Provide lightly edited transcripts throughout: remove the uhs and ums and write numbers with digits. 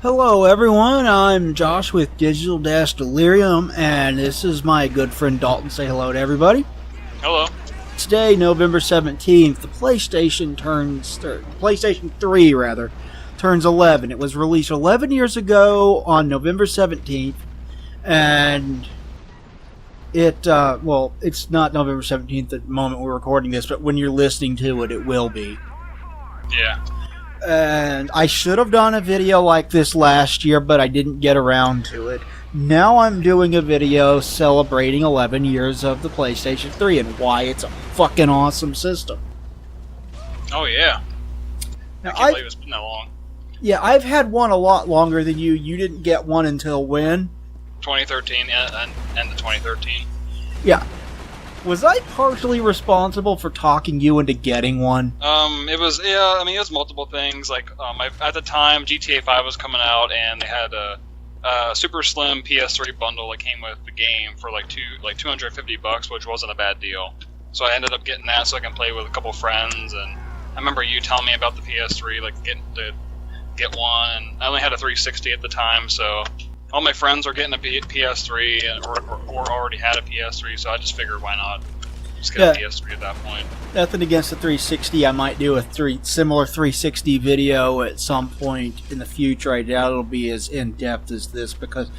Hello everyone, I'm Josh with Digital Delirium, and this is my good friend Dalton. Say hello to everybody. Hello. Today, November 17th, the PlayStation 3 turns 11. It was released 11 years ago on November 17th, and it's not November 17th at the moment we're recording this, but when you're listening to it, it will be. Yeah. And I should have done a video like this last year, but I didn't get around to it. Now I'm doing a video celebrating 11 years of the PlayStation 3 and why it's a fucking awesome system. Oh, yeah. Now, I can't believe it's been that long. Yeah, I've had one a lot longer than you. You didn't get one until when? 2013 and the 2013. Yeah. Was I partially responsible for talking you into getting one? It was multiple things. Like, at the time, GTA 5 was coming out, and they had a super slim PS3 bundle that came with the game for like $250, which wasn't a bad deal. So I ended up getting that so I can play with a couple friends. And I remember you telling me about the PS3, like getting to get one. And I only had a 360 at the time, so all my friends were getting a PS3 or already had a PS3, so I just figured why not just get a PS3 at that point. Nothing against the 360. I might do a similar 360 video at some point in the future. I doubt it'll be as in-depth as this because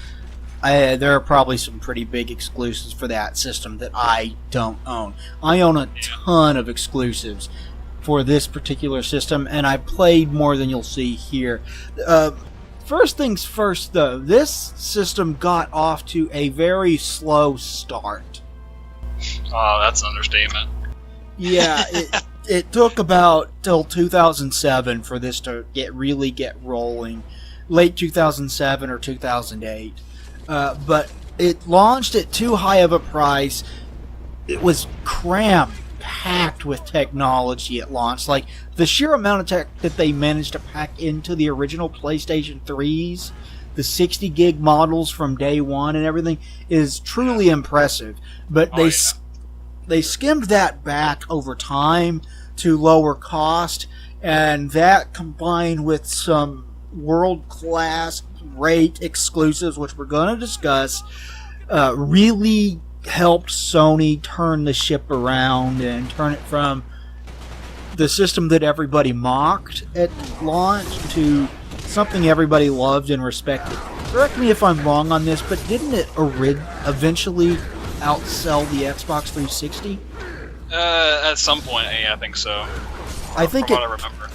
there are probably some pretty big exclusives for that system that I don't own. I own a ton of exclusives for this particular system, and I played more than you'll see here. First things first, though, this system got off to a very slow start. Oh, that's an understatement. Yeah, it took about till 2007 for this to really get rolling. Late 2007 or 2008. But it launched at too high of a price. It was packed with technology at launch. Like, the sheer amount of tech that they managed to pack into the original PlayStation 3s, the 60 gig models from day one and everything, is truly impressive. But they skimmed that back over time to lower cost, and that combined with some world-class great exclusives, which we're going to discuss, really helped Sony turn the ship around and turn it from the system that everybody mocked at launch to something everybody loved and respected. Correct me if I'm wrong on this, but didn't it eventually outsell the Xbox 360? At some point, yeah, I think so. I think I remember.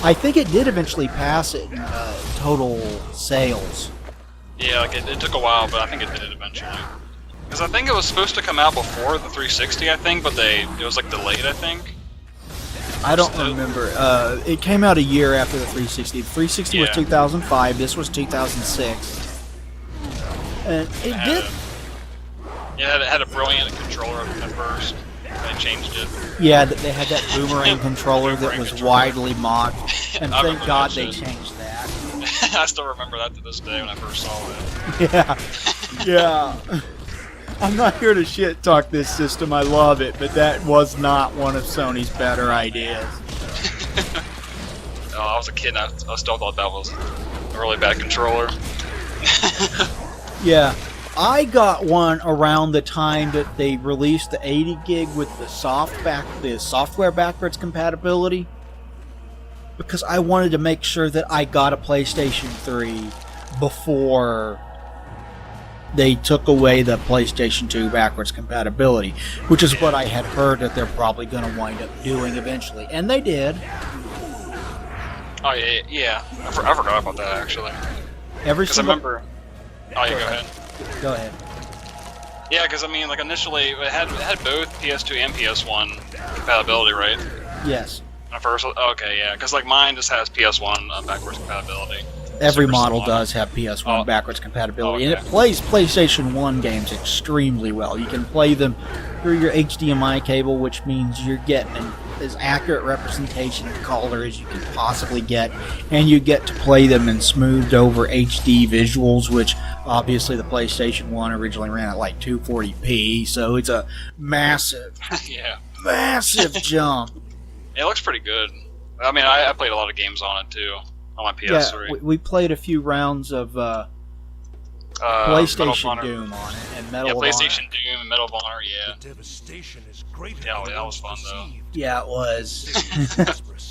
I think it did eventually pass it in total sales. Yeah, like it took a while, but I think it did eventually. Because I think it was supposed to come out before the 360, I think, but it was like delayed, I think. I don't remember. It came out a year after the 360. The 360 was 2005. This was 2006. And it did. Yeah, it had a brilliant controller at first. They changed it. Yeah, they had that boomerang controller that was widely mocked, and thank God they changed that. I still remember that to this day when I first saw Yeah, it. yeah. I'm not here to shit talk this system. I love it, but that was not one of Sony's better ideas. I was a kid, and I still thought that was a really bad controller. Yeah. I got one around the time that they released the 80 gig with the software backwards compatibility, because I wanted to make sure that I got a PlayStation 3 before they took away the PlayStation 2 backwards compatibility, which is what I had heard that they're probably going to wind up doing eventually, and they did. Oh yeah. I forgot about that actually. Because I remember. Oh yeah, go ahead. Go ahead. Yeah, because I mean, like initially it had both PS2 and PS1 compatibility, right? Yes. First, okay, yeah, because like mine just has PS1 backwards compatibility. Every model does have PS1 backwards compatibility, and it plays PlayStation 1 games extremely well. You can play them through your HDMI cable, which means you're getting as accurate representation of color as you can possibly get, and you get to play them in smoothed over HD visuals, which obviously the PlayStation 1 originally ran at like 240p, so it's a massive, massive jump. It looks pretty good. I mean, I played a lot of games on it too. on my PS3. Yeah, we played a few rounds of PlayStation Doom on it, and Medal of Honor. PlayStation Doom and Medal of Honor, yeah. The devastation is greater Yeah, than that was fun, though. perceived. Yeah, it was. It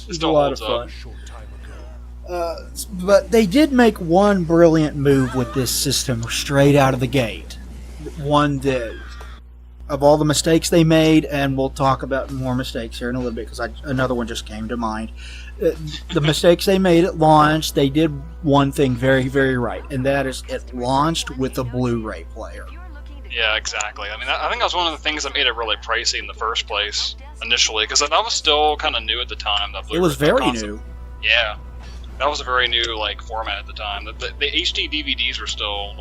It still a lot holds of up. fun. A short time ago. But they did make one brilliant move with this system straight out of the gate. One that, of all the mistakes they made, and we'll talk about more mistakes here in a little bit because another one just came to mind. The mistakes they made at launch, they did one thing very, very right, and that is it launched with a Blu-ray player. Yeah, exactly. I mean, I think that was one of the things that made it really pricey in the first place initially, because that was still kind of new at the time. That It was Blu-ray very concept. new. Yeah, that was a very new format at the time. The HD DVDs were still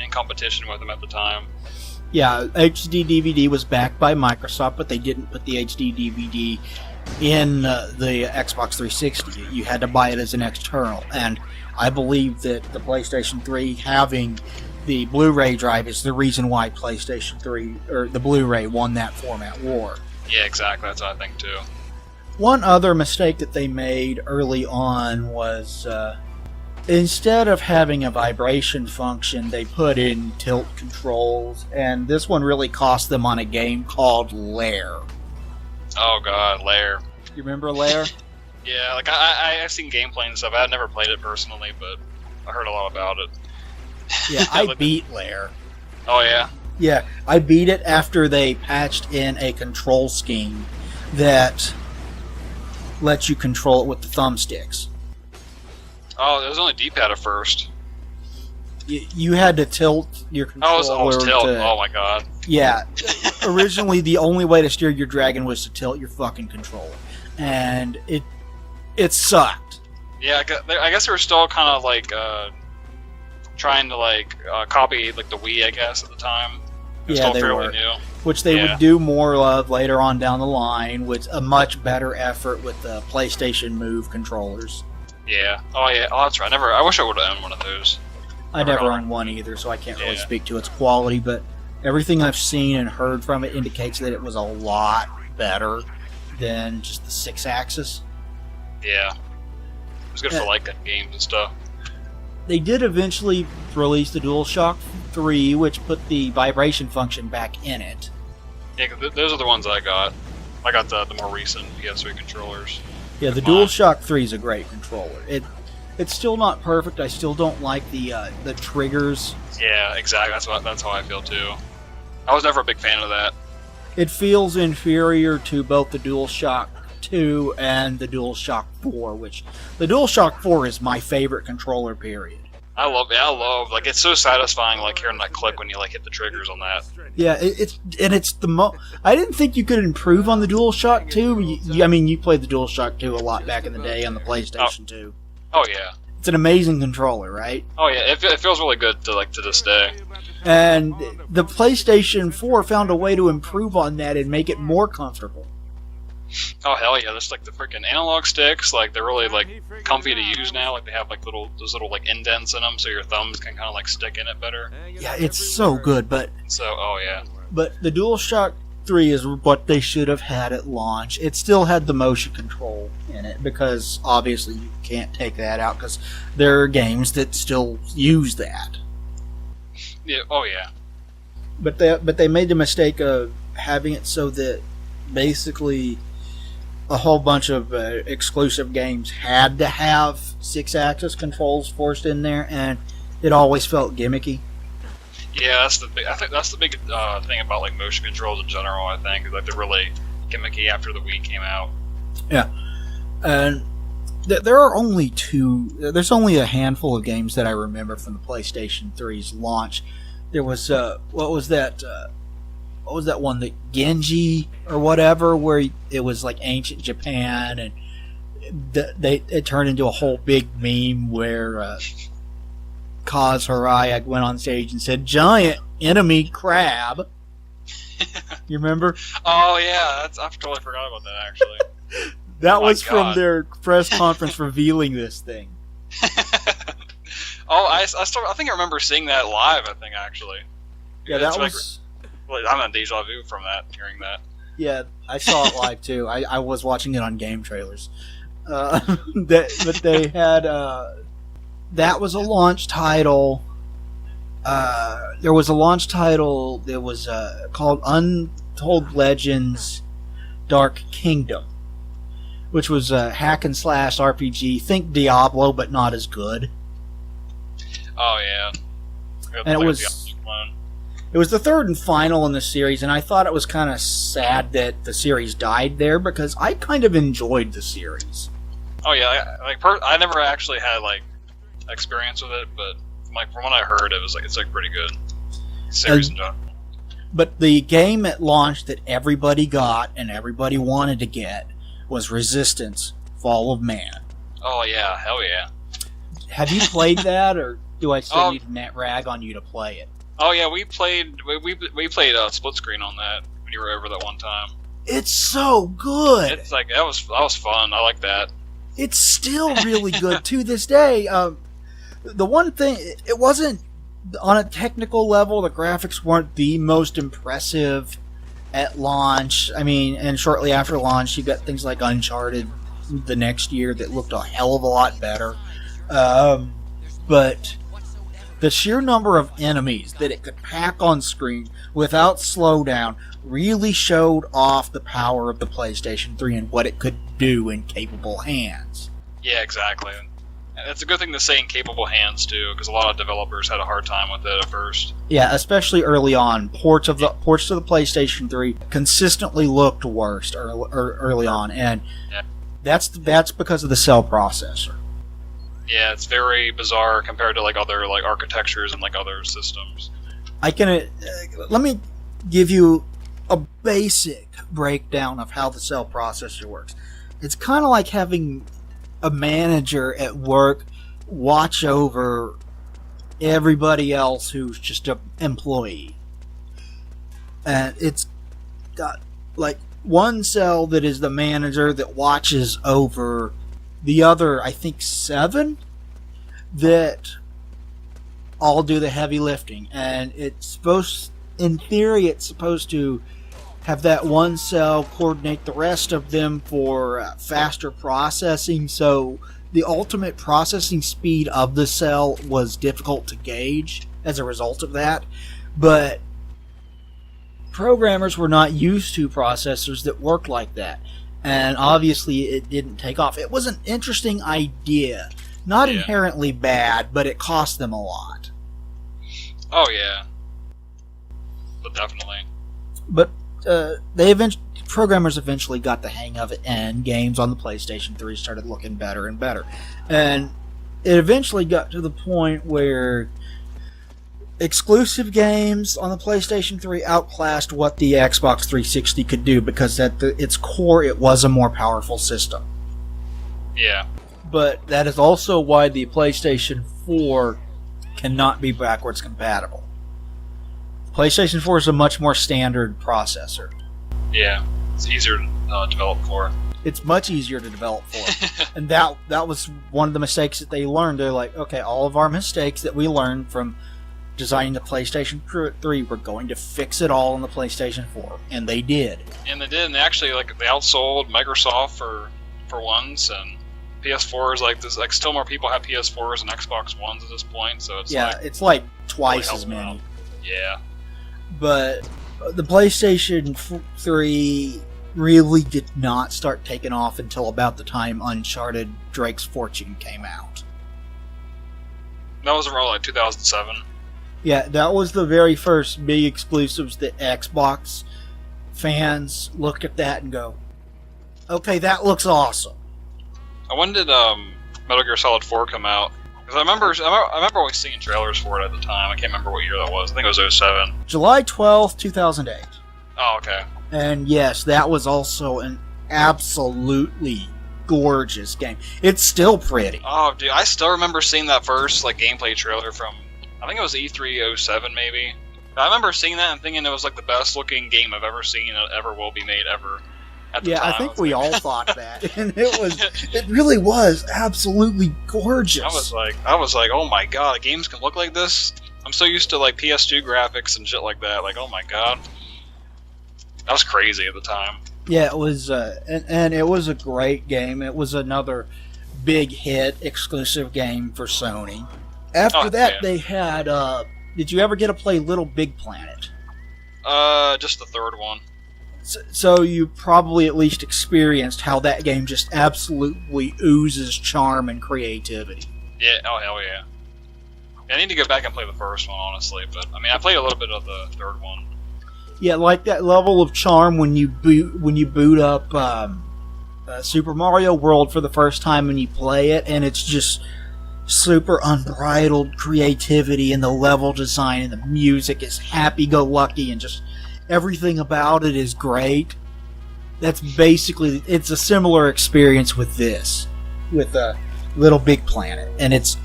in competition with them at the time. Yeah, HD DVD was backed by Microsoft, but they didn't put the HD DVD in the Xbox 360. You had to buy it as an external, and I believe that the PlayStation 3 having the Blu-ray drive is the reason why PlayStation 3 or the Blu-ray won that format war. Yeah, exactly. That's what I think too. One other mistake that they made early on was instead of having a vibration function, they put in tilt controls, and this one really cost them on a game called Lair. Oh god, Lair. You remember Lair? Yeah, I've seen gameplay and stuff. I've never played it personally, but I heard a lot about it. Yeah, I beat Lair. Oh yeah. Yeah, I beat it after they patched in a control scheme that lets you control it with the thumbsticks. Oh, it was only D-pad at first. You had to tilt your controller. Oh, it was tilt. Oh my god. Yeah. Originally, the only way to steer your dragon was to tilt your fucking controller, and it sucked. Yeah, I guess they were still kind of trying to copy the Wii, I guess, at the time. It was Yeah, still they fairly were. new. Which they Yeah. would do more of later on down the line with a much better effort with the PlayStation Move controllers. Yeah. Oh yeah. Oh, that's right. I wish I would have owned one of those. I never Never owned one either, so I can't really Yeah. speak to its quality, but everything I've seen and heard from it indicates that it was a lot better than just the 6-axis. Yeah. It was good for games and stuff. They did eventually release the DualShock 3, which put the vibration function back in it. Yeah, 'cause those are the ones I got. I got the more recent PS3 controllers. Yeah, the Come on. DualShock 3 is a great controller. It's still not perfect. I still don't like the triggers. Yeah, exactly. That's how I feel too. I was never a big fan of that. It feels inferior to both the DualShock 2 and the DualShock 4, which the DualShock 4 is my favorite controller, period. I love it's so satisfying hearing that click when you hit the triggers on that. Yeah, it's I didn't think you could improve on the DualShock 2. You played the DualShock 2 a lot back in the day on the PlayStation 2. Oh yeah. It's an amazing controller, right? Oh yeah, it feels really good to this day. And the PlayStation 4 found a way to improve on that and make it more comfortable. Oh hell yeah, there's the freaking analog sticks, they're really comfy to use now. They have those little indents in them, so your thumbs can kind of stick in it better. Yeah, it's so good, but Oh yeah. But the DualShock 3 is what they should have had at launch. It still had the motion control in it because obviously you can't take that out because there are games that still use that. Yeah. Oh yeah. But they made the mistake of having it so that basically a whole bunch of exclusive games had to have 6-axis controls forced in there, and it always felt gimmicky. Yeah, I think that's the big thing about motion controls in general. I think they're really gimmicky after the Wii came out. Yeah, and there are only there's only a handful of games that I remember from the PlayStation 3's launch. There was what was that one, the Genji or whatever, where it was ancient Japan, and it turned into a whole big meme where Kaz Hirai went on stage and said, "Giant enemy crab." You remember? Oh yeah, I totally forgot about that actually. That Oh my was from God. their press conference revealing this thing. Oh, I think I remember seeing that live. I think actually. Yeah, It's that was. I'm on deja vu from that, hearing that. Yeah, I saw it live too. I was watching it on game trailers. But they had that was a launch title. There was a launch title that was called Untold Legends Dark Kingdom, which was a hack and slash RPG. Think Diablo, but not as good. Oh yeah. And it was the third and final in the series, and I thought it was kind of sad that the series died there because I kind of enjoyed the series. Oh yeah, I never actually had like experience with it, but from what I heard, it's pretty good series in general. But the game at launch that everybody got and everybody wanted to get was Resistance: Fall of Man. Oh yeah, hell yeah! Have you played that, or do I still need to net rag on you to play it? Oh yeah, we played split screen on that when you were over that one time. It's so good. It's like that was fun. I like that. It's still really good to this day. The one thing, it wasn't on a technical level. The graphics weren't the most impressive at launch. I mean, and shortly after launch, you got things like Uncharted the next year that looked a hell of a lot better. But the sheer number of enemies that it could pack on screen without slowdown really showed off the power of the PlayStation 3 and what it could do in capable hands. Yeah, exactly. And it's a good thing to say in capable hands too, because a lot of developers had a hard time with it at first. Yeah, especially early on. Ports to the PlayStation 3 consistently looked worse early on, and that's because of the cell processor. Yeah, it's very bizarre compared to like other like architectures and like other systems. Let me give you a basic breakdown of how the cell processor works. It's kind of like having a manager at work watch over everybody else who's just an employee. And it's got like one cell that is the manager that watches over the other, I think, 7 that all do the heavy lifting. And in theory, it's supposed to have that one cell coordinate the rest of them for faster processing. So the ultimate processing speed of the cell was difficult to gauge as a result of that. But programmers were not used to processors that worked like that. And obviously it didn't take off. It was an interesting idea. Not inherently bad, but it cost them a lot. Oh yeah. But definitely. But programmers eventually got the hang of it, and games on the PlayStation 3 started looking better and better. And it eventually got to the point where exclusive games on the PlayStation 3 outclassed what the Xbox 360 could do, because at its core it was a more powerful system. Yeah. But that is also why the PlayStation 4 cannot be backwards compatible. PlayStation 4 is a much more standard processor. Yeah, it's easier to develop for. It's much easier to develop for. And that was one of the mistakes that they learned. They're like, okay, all of our mistakes that we learned from designing the PlayStation 3, we're going to fix it all on the PlayStation 4. And they did. And they did, and they actually they outsold Microsoft for once, and PS4s still more people have PS4s and Xbox Ones at this point, so it's like twice as many. Yeah. But the PlayStation 3 really did not start taking off until about the time Uncharted Drake's Fortune came out. That was around like 2007. Yeah, that was the very first big exclusives that Xbox fans looked at that and go, okay, that looks awesome. When did Metal Gear Solid 4 come out? Because I remember always seeing trailers for it at the time. I can't remember what year that was. I think it was 07. July 12th, 2008. Oh, okay. And yes, that was also an absolutely gorgeous game. It's still pretty. Oh, dude, I still remember seeing that first gameplay trailer from, I think it was E3 07 maybe. I remember seeing that and thinking it was the best looking game I've ever seen that ever will be made ever. At the time. I think we all thought that, and it really was absolutely gorgeous. I was like, oh my god, games can look like this. I'm so used to PS2 graphics and shit like that. Oh my god, that was crazy at the time. Yeah, it was, and it was a great game. It was another big hit exclusive game for Sony. After that, they had. Did you ever get to play Little Big Planet? Just the third one. So you probably at least experienced how that game just absolutely oozes charm and creativity. Yeah. Oh hell yeah. I need to go back and play the first one, honestly. But I mean, I played a little bit of the third one. Yeah, like that level of charm when you boot up Super Mario World for the first time and you play it, and it's just super unbridled creativity, and the level design and the music is happy-go-lucky, and just everything about it is great. That's basically, it's a similar experience with this, with Little Big Planet, and it's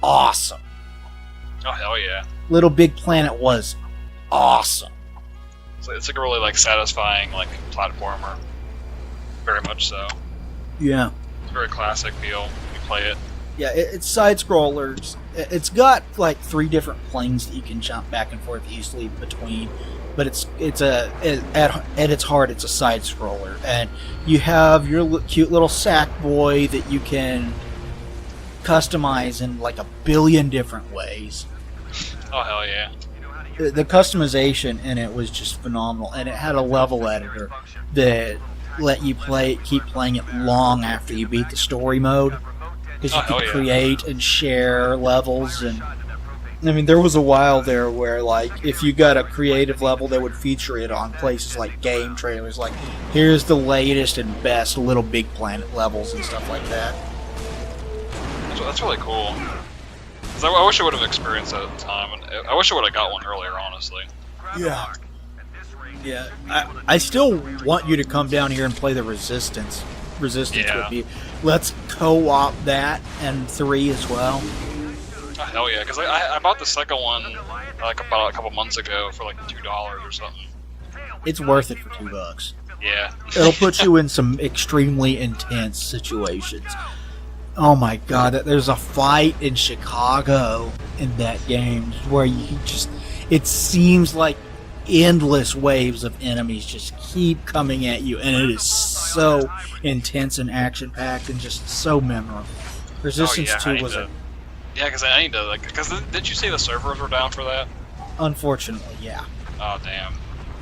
awesome. Oh hell yeah! Little Big Planet was awesome. So it's like a really like satisfying like platformer, very much so. Yeah, it's a very classic feel when you play it. Yeah, it's side scrollers. It's got like 3 different planes that you can jump back and forth easily between, but at its heart it's a side scroller, and you have your cute little sack boy that you can customize in like a billion different ways. Oh hell yeah! The customization in it was just phenomenal, and it had a level editor that let you keep playing it long after you beat the story mode, because you could create and share levels. And I mean, there was a while there where like if you got a creative level, they would feature it on places like game trailers, like here's the latest and best Little Big Planet levels and stuff like that. That's really cool. I wish I would have experienced that at the time, and I wish I would have got one earlier, honestly. Yeah. Yeah. I still want you to come down here and play the Resistance with me. Let's co-op that and 3 as well. Oh, hell yeah, because I bought the second one like about a couple months ago for like $2 or something. It's worth it for $2. Yeah. It'll put you in some extremely intense situations. Oh my god, there's a fight in Chicago in that game where it seems like endless waves of enemies just keep coming at you, and it is so intense and action-packed and just so memorable. Resistance 2 was a... Yeah, because I need to, like, because did you say the servers were down for that? Unfortunately, yeah. Oh, damn.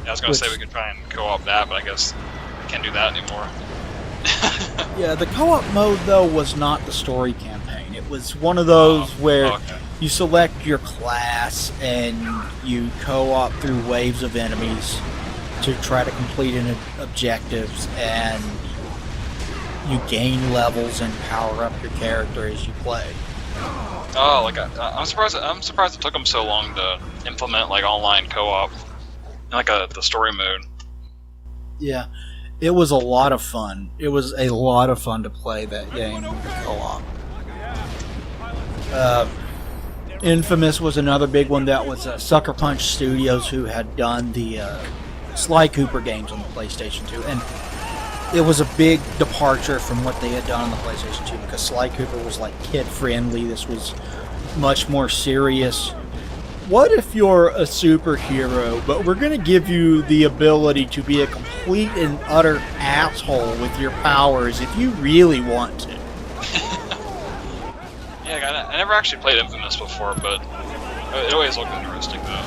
Yeah, I was going to say we could try and co-op that, but I guess we can't do that anymore. Yeah, the co-op mode, though, was not the story campaign. It was one of those where you select your class and you co-op through waves of enemies to try to complete objectives, and you gain levels and power up your character as you play. Oh, like I'm surprised it took them so long to implement like online co-op, like the story mode. Yeah. It was a lot of fun. It was a lot of fun to play that game co-op. Infamous was another big one. That was Sucker Punch Studios, who had done the Sly Cooper games on the PlayStation 2. And it was a big departure from what they had done on the PlayStation 2, because Sly Cooper was like kid-friendly. This was much more serious. What if you're a superhero, but we're going to give you the ability to be a complete and utter asshole with your powers if you really want to? Yeah, I never actually played Infamous before, but it always looked interesting, though.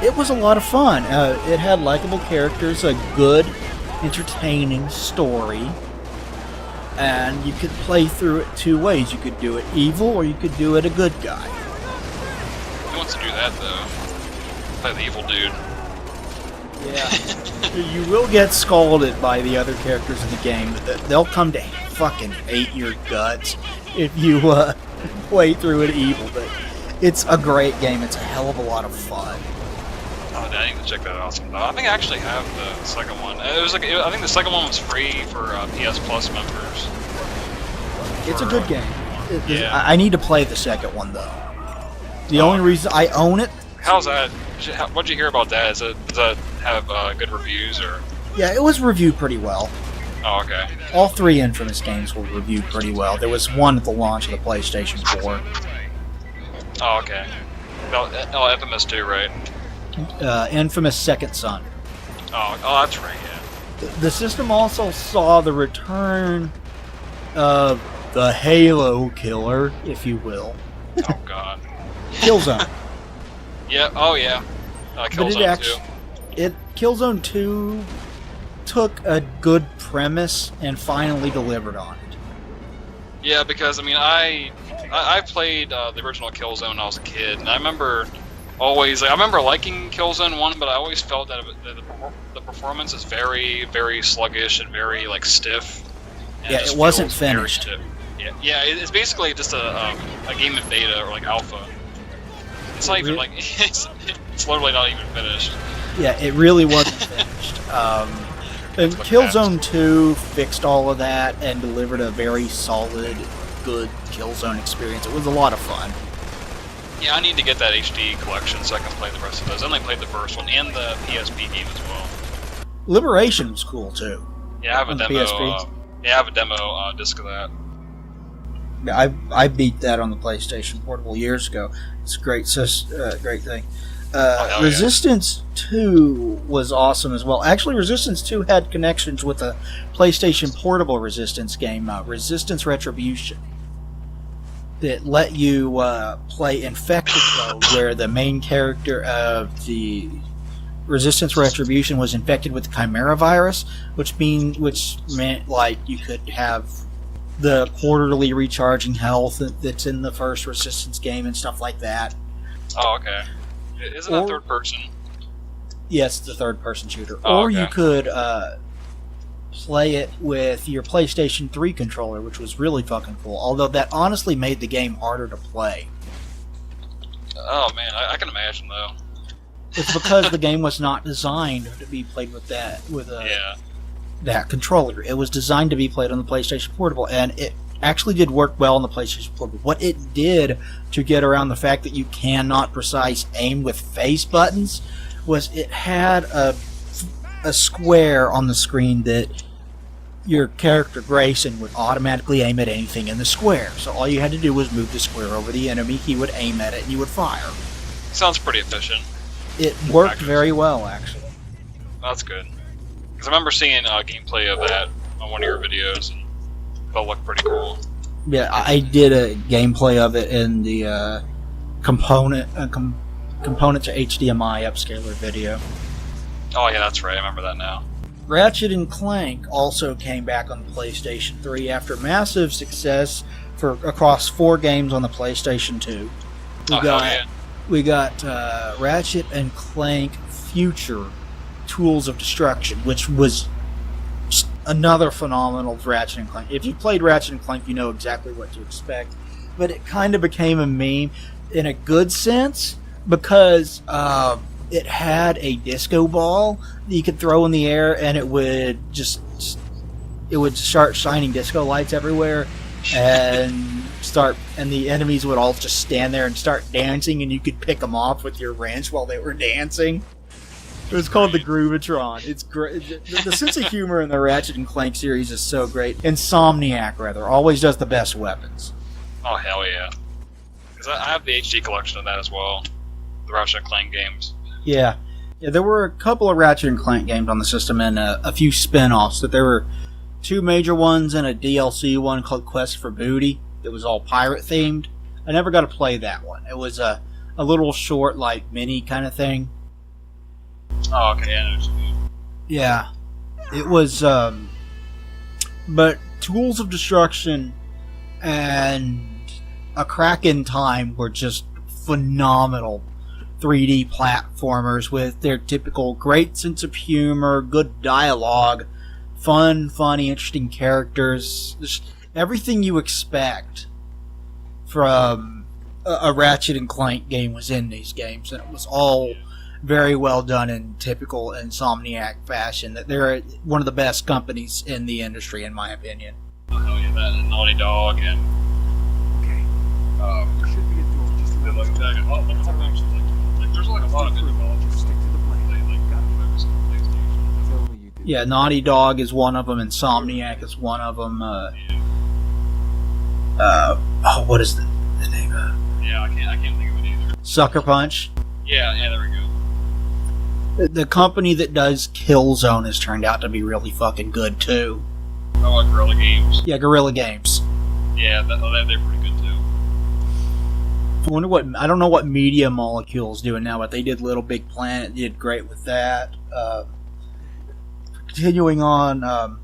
It was a lot of fun. It had likable characters, a good, entertaining story, and you could play through it 2 ways. You could do it evil, or you could do it a good guy. Who wants to do that, though? Play the evil dude. Yeah. You will get scolded by the other characters in the game. They'll come to fucking hate your guts if you play through it evil. But it's a great game. It's a hell of a lot of fun. Oh, I need to check that out sometime. I think I actually have the second one. I think the second one was free for PS Plus members. It's a good game. I need to play the second one, though. The only reason I own it... How's that? What'd you hear about that? Does that have good reviews, or...? Yeah, it was reviewed pretty well. Oh, okay. All 3 Infamous games were reviewed pretty well. There was one at the launch of the PlayStation 4. Oh, okay. Oh, Infamous 2, right? Infamous Second Son. Oh, that's right, yeah. The system also saw the return of the Halo killer, if you will. Oh God. Killzone. Yeah. Oh yeah. Killzone 2. Killzone 2 took a good premise and finally delivered on it. Yeah, because I mean, I played the original Killzone when I was a kid, and I remember I remember liking Killzone 1, but I always felt that the performance is very, very sluggish and very like stiff. And Yeah, it wasn't finished. Yeah, it's basically just a game in beta or like alpha. It's not even like it's literally not even finished. Yeah, it really wasn't finished. And Killzone 2 fixed all of that and delivered a very solid, good Killzone experience. It was a lot of fun. Yeah, I need to get that HD collection so I can play the rest of those. I only played the first one and the PSP game as well. Liberation was cool too. Yeah, I have a On the demo. PSP. I have a demo disc of that. Yeah, I beat that on the PlayStation Portable years ago. It's a great thing. Yeah. Resistance 2 was awesome as well. Actually, Resistance 2 had connections with a PlayStation Portable Resistance game, Resistance Retribution, that let you play Infected mode, where the main character of the Resistance Retribution was infected with the Chimera virus, which meant like you could have the quarterly recharging health that's in the first Resistance game and stuff like that. Oh, okay. Isn't that third person? Yes, the third-person shooter. Oh, or okay. you could play it with your PlayStation 3 controller, which was really fucking cool. Although that honestly made the game harder to play. Oh man, I can imagine though. It's because the game was not designed to be played with that that controller. It was designed to be played on the PlayStation Portable, and it actually did work well on the PlayStation Portable. What it did to get around the fact that you cannot precise aim with face buttons was it had a square on the screen that your character Grayson would automatically aim at anything in the square. So all you had to do was move the square over the enemy, he would aim at it, and you would fire. Sounds pretty efficient. It worked very well, actually. That's good. Because I remember seeing gameplay of that on one of your videos, and it looked pretty cool. Yeah, I did a gameplay of it in the component to HDMI upscaler video. Oh yeah, that's right. I remember that now. Ratchet and Clank also came back on the PlayStation 3 after massive success across 4 games on the PlayStation 2. We got Ratchet and Clank Future Tools of Destruction, which was just another phenomenal Ratchet and Clank. If you played Ratchet and Clank, you know exactly what to expect. But it kind of became a meme in a good sense because it had a disco ball that you could throw in the air, and it would start shining disco lights everywhere, and the enemies would all just stand there and start dancing, and you could pick them off with your wrench while they were dancing. It was called the Groovatron. It's great. The sense of humor in the Ratchet and Clank series is so great. Insomniac, rather, always does the best weapons. Oh hell yeah! Because I have the HD collection of that as well, the Ratchet and Clank games. Yeah, there were a couple of Ratchet and Clank games on the system and a few spin-offs. That there were 2 major ones and a DLC one called Quest for Booty that was all pirate themed. I never got to play that one. It was a little short, like mini kind of thing. Oh okay, I know what you mean. Yeah, it was. But Tools of Destruction and A Crack in Time were just phenomenal 3D platformers with their typical great sense of humor, good dialogue, funny, interesting characters. Just everything you expect from a Ratchet and Clank game was in these games, and it was all very well done in typical Insomniac fashion. That they're one of the best companies in the industry, in my opinion. Oh hell yeah, that and Naughty Dog and There should be a door just they around look the back. Oh, there's like a lot of good developers. Stick to the plan. Like movies on PlayStation. If only you did. Yeah, Naughty Dog is one of them. Insomniac is one of them. What is the name of it? Yeah, I can't think of it either. Sucker Punch. Yeah, there we go. The company that does Killzone has turned out to be really fucking good too. I like Guerrilla Games. Yeah, Guerrilla Games. Yeah, they're pretty good too. I don't know what Media Molecule's doing now, but they did Little Big Planet, did great with that. Continuing on,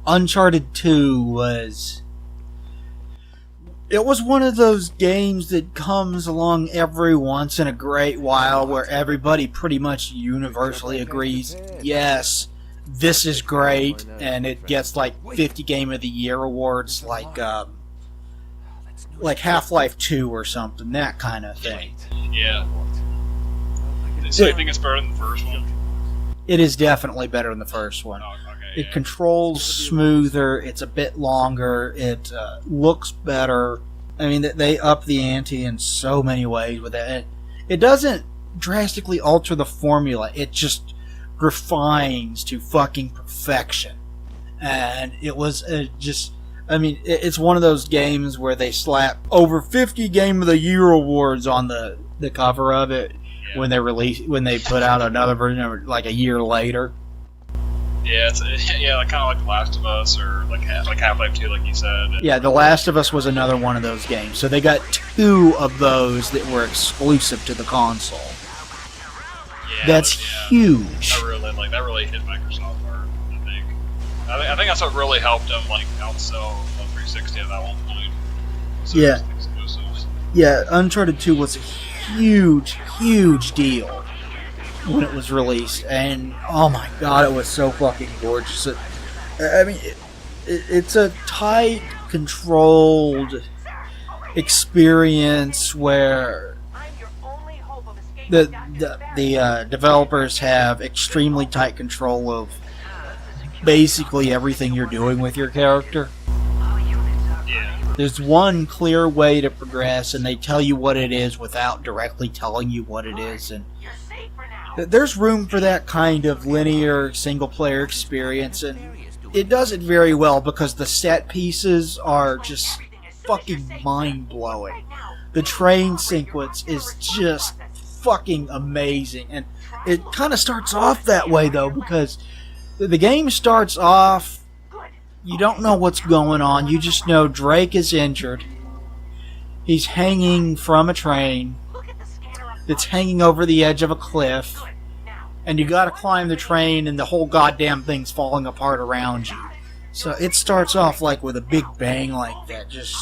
Uncharted 2 was one of those games that comes along every once in a great while where everybody pretty much universally agrees, yes, this is great, and it gets like 50 Game of the Year awards, like Half-Life 2 or something, that kind of thing. Yeah. So you think it's better than the first one? It is definitely better than the first one. Oh, okay, It controls smoother, it's a bit longer, it looks better. I mean, they up the ante in so many ways with it. It doesn't drastically alter the formula, it just refines to fucking perfection. And it was it's one of those games where they slap over 50 Game of the Year awards on the cover of it when they put out another version like a year later. Yeah, like kind of like The Last of Us or like Half-Life 2, like you said. Yeah, The Last of Us was another one of those games. So they got 2 of those that were exclusive to the console. Yeah, that's huge. That really hit Microsoft hard, I think. I think that's what really helped them like outsell 360 at that one point. So yeah. Exclusives. Yeah, Uncharted 2 was a huge, huge deal when it was released, and oh my god, it was so fucking gorgeous. It's a tight, controlled experience where the developers have extremely tight control of basically everything you're doing with your character. There's one clear way to progress, and they tell you what it is without directly telling you what it is, and there's room for that kind of linear single-player experience, and it does it very well because the set pieces are just fucking mind-blowing. The train sequence is just fucking amazing, and it kind of starts off that way, though, because the game starts off, you don't know what's going on, you just know Drake is injured. He's hanging from a train that's hanging over the edge of a cliff, and you gotta climb the train, and the whole goddamn thing's falling apart around you. So it starts off like with a big bang like that, just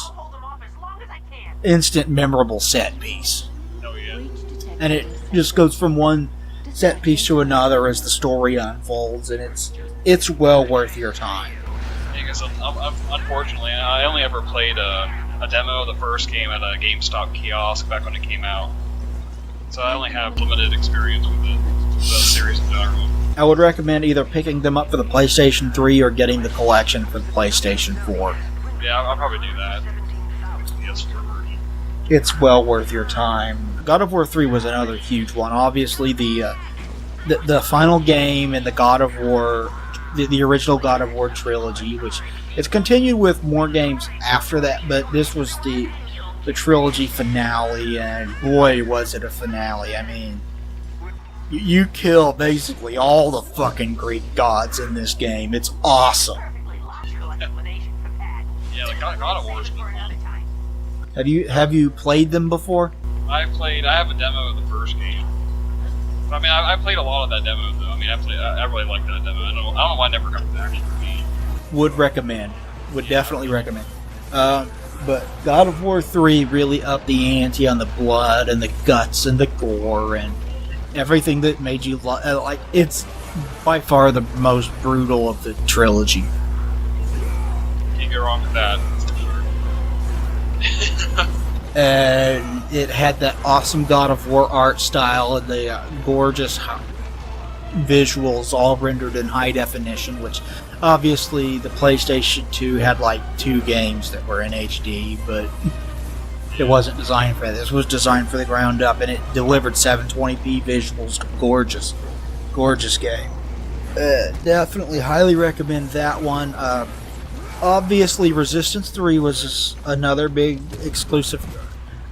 instant memorable set piece. Oh yeah. And it just goes from one set piece to another as the story unfolds, and it's well worth your time. Because unfortunately, I only ever played a demo of the first game at a GameStop kiosk back when it came out. So I only have limited experience with the series in general. I would recommend either picking them up for the PlayStation 3 or getting the collection for the PlayStation 4. Yeah, I'll probably do that. PS4 version. It's well worth your time. God of War 3 was another huge one. Obviously, the final game in the God of War, the original God of War trilogy, which it's continued with more games after that, but this was the trilogy finale, and boy, was it a finale. I mean, you kill basically all the fucking Greek gods in this game. It's awesome. Yeah, like God of War's been fun. Have you played them before? I have a demo of the first game. But, I mean, I played a lot of that demo, though. I mean, I really like that demo. I don't know why I never got to actually beat. Would recommend. Would definitely recommend. But God of War 3 really upped the ante on the blood and the guts and the gore and everything that made you like. It's by far the most brutal of the trilogy. Can't go wrong with that. And it had that awesome God of War art style and the gorgeous visuals all rendered in high definition, which obviously the PlayStation 2 had like 2 games that were in HD, but it wasn't designed for that. This was designed for the ground up, and it delivered 720p visuals. Gorgeous. Gorgeous game. Definitely highly recommend that one. Obviously, Resistance 3 was another big exclusive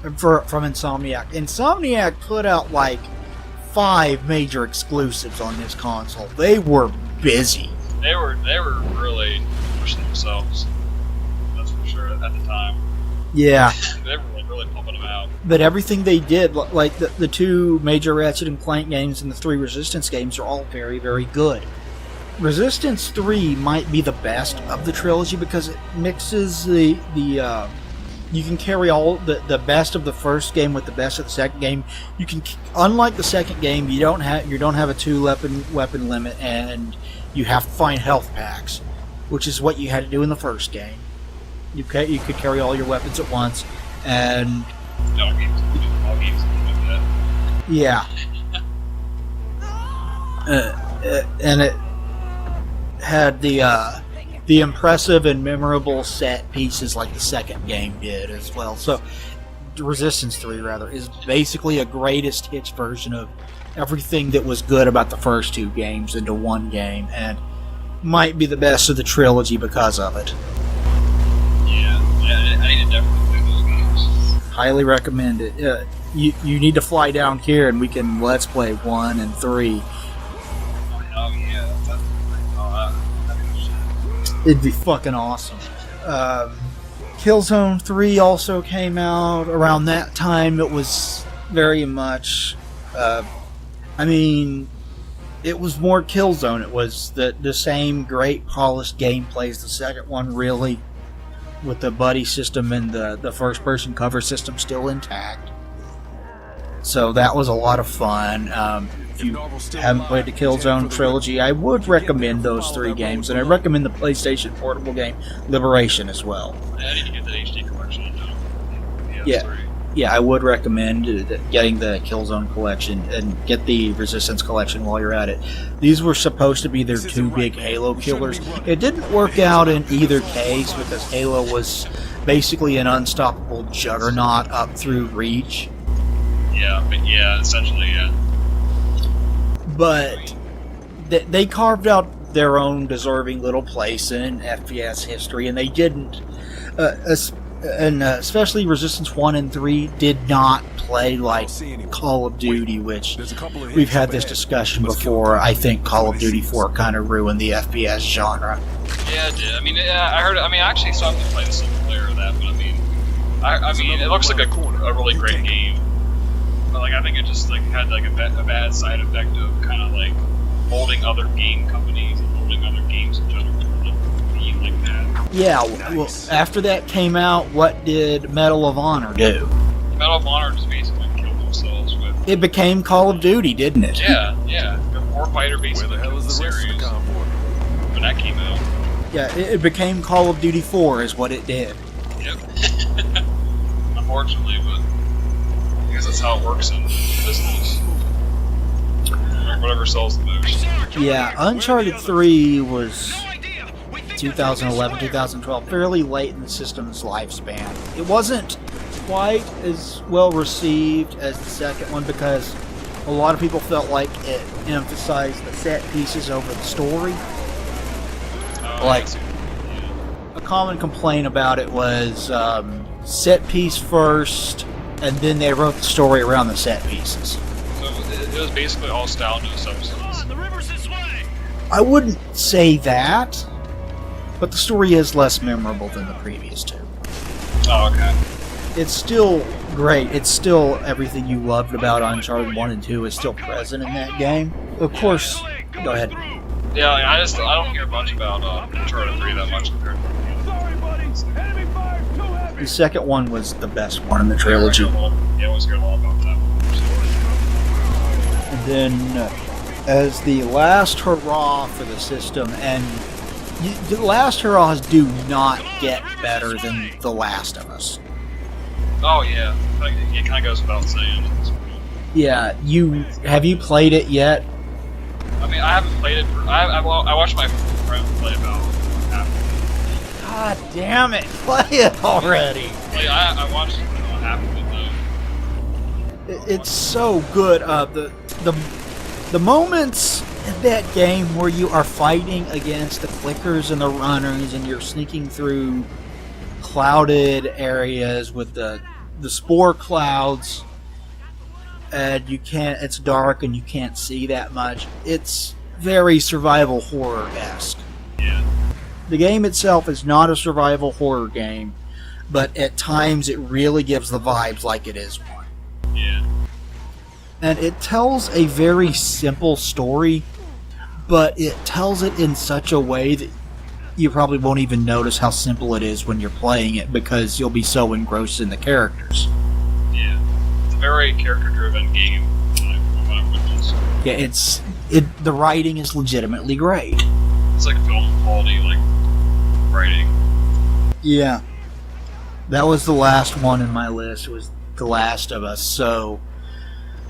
from Insomniac. Insomniac put out like 5 major exclusives on this console. They were busy. They were really pushing themselves. That's for sure at the time. Yeah. They were really pumping them out. But everything they did, like the 2 major Ratchet and Clank games and the 3 Resistance games, are all very, very good. Resistance 3 might be the best of the trilogy because it mixes the you can carry all the best of the first game with the best of the second game. You can, unlike the second game, you don't have a 2 weapon limit, and you have to find health packs, which is what you had to do in the first game. You could carry all your weapons at once, and All games like that. yeah, and it had the impressive and memorable set pieces like the second game did as well. So Resistance 3 rather is basically a greatest hits version of everything that was good about the first 2 games into one game, and might be the best of the trilogy because of it. Yeah, I need to definitely play those games. Highly recommend it. You need to fly down here and we can let's play 1 and 3. Oh yeah, It'd be fucking awesome. Killzone 3 also came out around that time. It was very much... it was more Killzone. It was the same great polished gameplay as the second one, really, with the buddy system and the first-person cover system still intact. So that was a lot of fun. If you haven't played the Killzone trilogy, I would recommend those 3 games, and I recommend the PlayStation portable game Liberation as well. I need to get that HD collection on PS3. Yeah, I would recommend getting the Killzone collection and get the Resistance collection while you're at it. These were supposed to be their 2 big Halo killers. It didn't work out in either case because Halo was basically an unstoppable juggernaut up through Reach. Yeah, essentially, yeah. But they carved out their own deserving little place in FPS history, and they didn't. Especially Resistance 1 and 3 did not play like Call of Duty, which we've had this discussion before. I think Call of Duty 4 kind of ruined the FPS genre. Yeah, it did. I heard. I actually saw them play the single player of that, but it looks like a really great game. But I think it just had a bad side effect of kind of molding other game companies and molding other games in general to be like that. Yeah, well, after that came out, what did Medal of Honor do? Medal of Honor just basically killed themselves with. It became Call of Duty, didn't it? Yeah. The Warfighter basically killed the series when that came out. Yeah, it became Call of Duty 4 is what it did. Yep. Unfortunately, but I guess that's how it works in business. Whatever sells the most. Yeah, Uncharted 3 was 2011, 2012, fairly late in the system's lifespan. It wasn't quite as well received as the second one because a lot of people felt like it emphasized the set pieces over the story. A common complaint about it was set piece first, and then they wrote the story around the set pieces. So it was basically all style, no substance. I wouldn't say that, but the story is less memorable than the previous 2. Oh, okay. It's still great. It's still everything you loved about Uncharted 1 and 2 is still present in that game. Of course, go ahead. Yeah, I don't hear much about Uncharted 3 that much compared to The second one was the best one in the trilogy. Yeah, I was hearing a lot about that. And then, as the last hurrah for the system, and the last hurrahs do not get better than The Last of Us. Oh yeah, it kind of goes without saying. Yeah, have you played it yet? I haven't played it. I watched my friend play about half of it. God damn it! Play it already! I watched half of it though. It's so good. The moments in that game where you are fighting against the clickers and the runners, and you're sneaking through clouded areas with the spore clouds, and it's dark and you can't see that much. It's very survival horror-esque. Yeah. The game itself is not a survival horror game, but at times it really gives the vibes like it is one. Yeah. And it tells a very simple story, but it tells it in such a way that you probably won't even notice how simple it is when you're playing it because you'll be so engrossed in the characters. Yeah. It's a very character-driven game, from what I've witnessed. Yeah, the writing is legitimately great. It's like film quality, like, writing. Yeah. That was the last one in my list, was The Last of Us, so...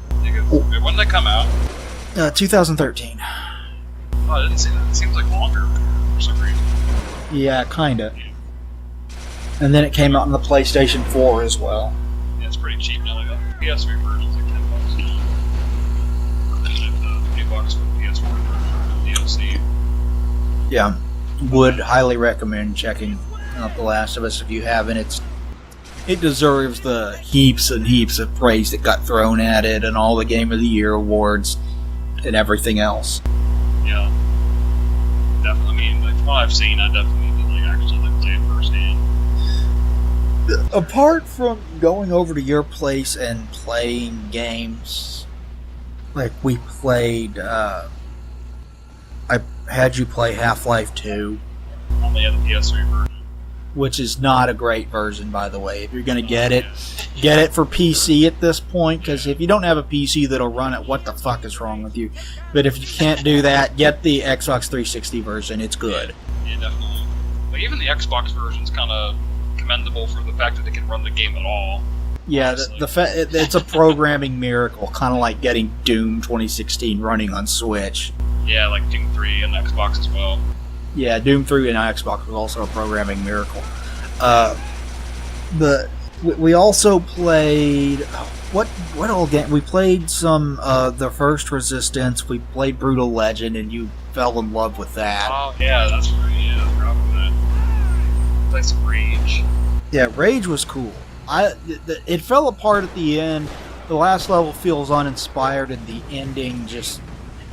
When did that come out? 2013. Oh, I didn't see that. It seems like longer for some reason. Yeah, kinda. And then it came out on the PlayStation 4 as well. Yeah, it's pretty cheap now. Like the PS3 version's like $10 now. And then the $2 for the PS4 version, DLC. Yeah. Would highly recommend checking out The Last of Us if you haven't. It deserves the heaps and heaps of praise that got thrown at it and all the Game of the Year awards and everything else. Yeah. Definitely. I mean, like, from what I've seen, I definitely need to actually play it firsthand. Apart from going over to your place and playing games, like we played, I had you play Half-Life 2. Only had the PS3 version. Which is not a great version, by the way. If you're going to get it for PC at this point, because if you don't have a PC that'll run it, what the fuck is wrong with you? But if you can't do that, get the Xbox 360 version. It's good. Yeah, definitely. Like, even the Xbox version's kind of commendable for the fact that it can run the game at all. Yeah, it's a programming miracle, kind of like getting Doom 2016 running on Switch. Yeah, like Doom 3 and Xbox as well. Yeah, Doom 3 and Xbox was also a programming miracle. But we also played what old game? We played some the first Resistance. We played Brutal Legend, and you fell in love with that. Oh yeah, that's right. Yeah, I forgot about that. Played some Rage. Yeah, Rage was cool. It fell apart at the end. The last level feels uninspired, and the ending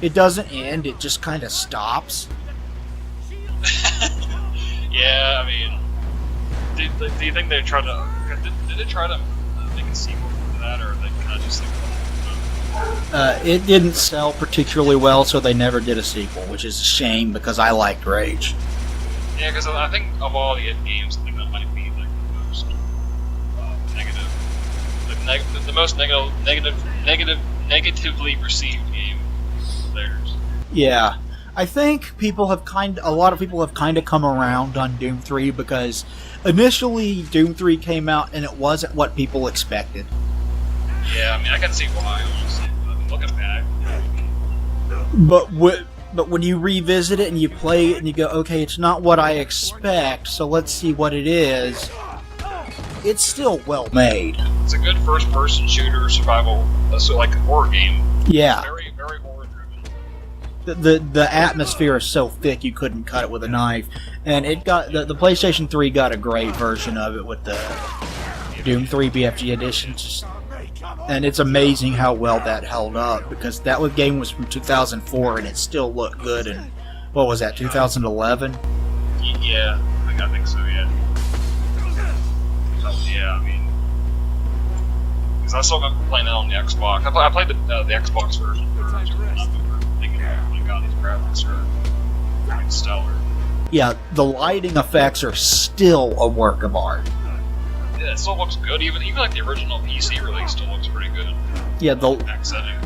it doesn't end. It just kind of stops. Yeah, I mean, do you think they tried to? Did they try to make a sequel to that, or they kind of just like? It didn't sell particularly well, so they never did a sequel, which is a shame because I liked Rage. Yeah, because I think of all the games, I think that might be like the most negative, the most negatively received game of theirs. Yeah. I think a lot of people have kind of come around on Doom 3 because initially Doom 3 came out and it wasn't what people expected. Yeah, I mean, I can see why, honestly. Looking back. But when you revisit it and you play it and you go, okay, it's not what I expect, so let's see what it is, it's still well made. It's a good first-person shooter survival, so like a horror game. Yeah. Very, very horror-driven. The atmosphere is so thick you couldn't cut it with a knife, and it got the PlayStation 3 got a great version of it with the Doom 3 BFG edition, and it's amazing how well that held up because that game was from 2004 and it still looked good. And what was that, 2011? Yeah, I think so. Yeah. Yeah, I mean, because I still got playing it on the Xbox. I played the Xbox version. Graphics are stellar. Yeah, the lighting effects are still a work of art. Yeah, it still looks good. Even like the original PC release still looks pretty good. Yeah, back settings.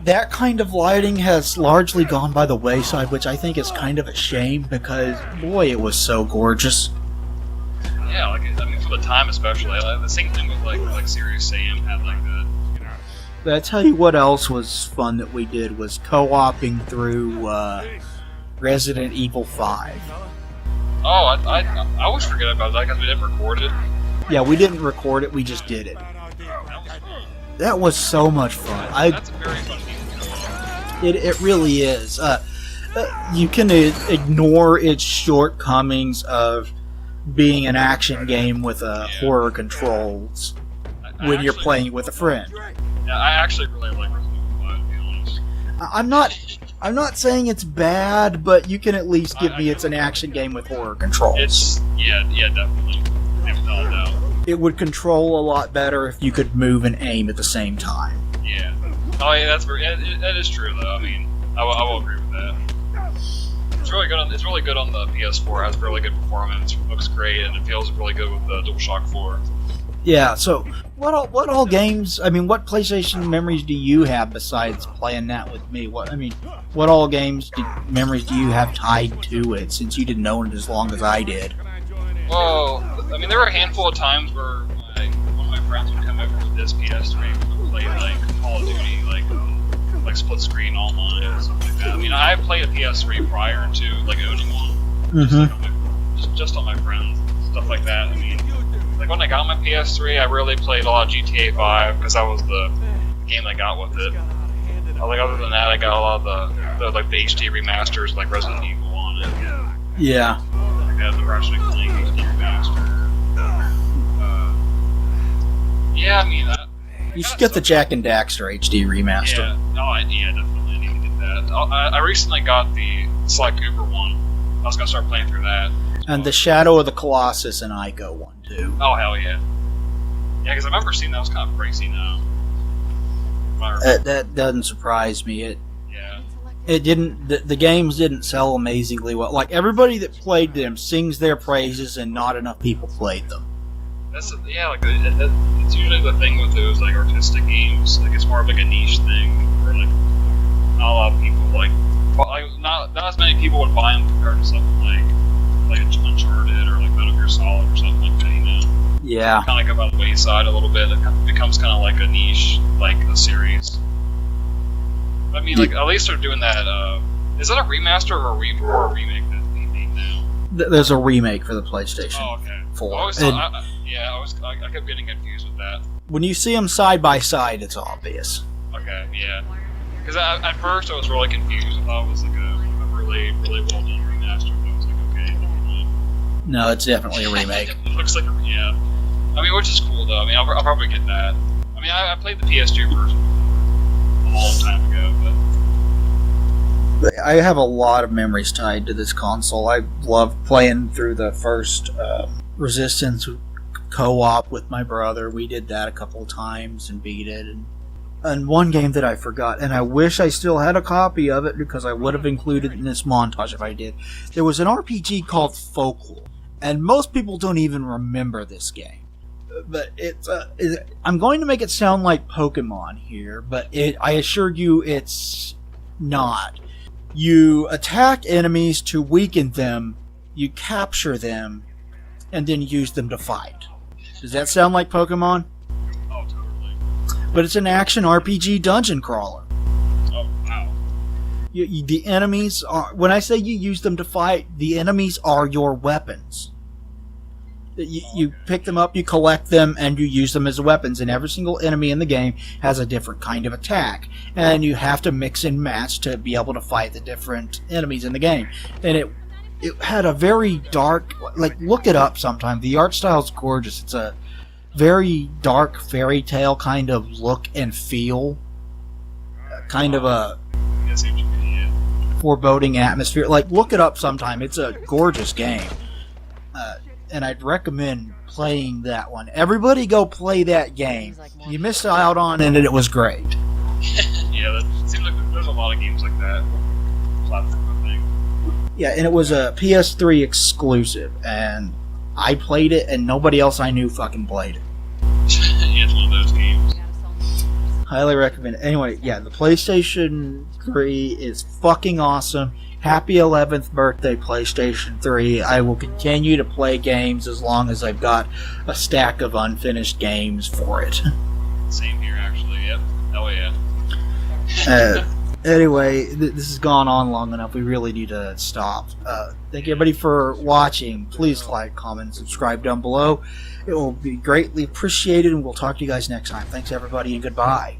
That kind of lighting has largely gone by the wayside, which I think is kind of a shame because boy, it was so gorgeous. Yeah, like I mean, for the time especially. The same thing with like Serious Sam had like that. But I tell you what else was fun that we did was co-oping through Resident Evil 5. Oh, I always forget about that because we didn't record it. Yeah, we didn't record it, we just did it. That was so much fun. That's a very fun game. It really is. You can ignore its shortcomings of being an action game with horror controls when you're playing with a friend. Yeah, I actually really like Resident Evil 5, to be honest. I'm not saying it's bad, but you can at least give me it's an action game with horror controls. It's definitely. Without a doubt. It would control a lot better if you could move and aim at the same time. Yeah. Oh yeah, that is true though. I mean, I will agree with that. It's really good on the PS4. It has really good performance. Looks great, and it feels really good with the DualShock 4. Yeah. So, what all games? I mean, what PlayStation memories do you have besides playing that with me? What all memories do you have tied to it? Since you didn't know it as long as I did. Well, I mean, there were a handful of times where one of my friends would come over with this PS3 and would play like Call of Duty, like split screen online and stuff like that. I mean, I played a PS3 prior to like owning one, just on my friends, stuff like that. I mean, like when I got my PS3, I really played a lot of GTA 5 because that was the game I got with it. Like other than that, I got a lot of the HD remasters, like Resident Evil on it. Yeah. The Ratchet and Clank HD remaster. Yeah, I mean, you should get the Jack and Daxter HD remaster. Yeah, definitely. I need to get that. I recently got the Sly Cooper one. I was gonna start playing through that. And the Shadow of the Colossus and Ico one too. Oh hell yeah! Yeah, because I remember seeing that was kind of pricey now. That doesn't surprise me. It didn't. The games didn't sell amazingly well. Like everybody that played them sings their praises, and not enough people played them. It's usually the thing with those like artistic games. Like it's more of like a niche thing, where like not a lot of people not as many people would buy them compared to something like Uncharted or like Metal Gear Solid or something like that. You know? Yeah. Kind of go by the wayside a little bit. It becomes kind of like a niche, like a series. I mean, like, at least they're doing that, is that a remaster or a remake that's being made now? There's a remake for the PlayStation 4. I kept getting confused with that. When you see them side by side, it's obvious. Okay, yeah. Because at first I was really confused. I thought it was like a really, really well done remaster, but I was like, okay, never mind. No, it's definitely a remake. It looks like yeah. I mean, which is cool, though. I mean, I'll probably get that. I mean, I played the PS2 version a long time ago, but I have a lot of memories tied to this console. I love playing through the first Resistance co-op with my brother. We did that a couple of times and beat it. And one game that I forgot, and I wish I still had a copy of it because I would have included it in this montage if I did. There was an RPG called Folklore, and most people don't even remember this game. But I'm going to make it sound like Pokemon here, but I assure you it's not. You attack enemies to weaken them, you capture them, and then use them to fight. Does that sound like Pokemon? Oh, totally. But it's an action RPG dungeon crawler. Oh, wow. The enemies are... When I say you use them to fight, the enemies are your weapons. You pick them up, you collect them, and you use them as weapons. And every single enemy in the game has a different kind of attack. And you have to mix and match to be able to fight the different enemies in the game. And it had a very dark... Like, look it up sometime. The art style's gorgeous. It's a very dark fairy tale kind of look and feel. Kind of a foreboding atmosphere. Like, look it up sometime. It's a gorgeous game. And I'd recommend playing that one. Everybody go play that game. You missed out on it, and it was great. Yeah, it seems like there's a lot of games like that. Platform thing. Yeah, and it was a PS3 exclusive, and I played it, and nobody else I knew fucking played it. Yeah, it's one of those games. Highly recommend it. Anyway, yeah, the PlayStation 3 is fucking awesome. Happy 11th birthday, PlayStation 3. I will continue to play games as long as I've got a stack of unfinished games for it. Same here, actually, yep. Oh, yeah. Anyway, this has gone on long enough. We really need to stop. Thank you, everybody, for watching. Please like, comment, and subscribe down below. It will be greatly appreciated, and we'll talk to you guys next time. Thanks, everybody, and goodbye.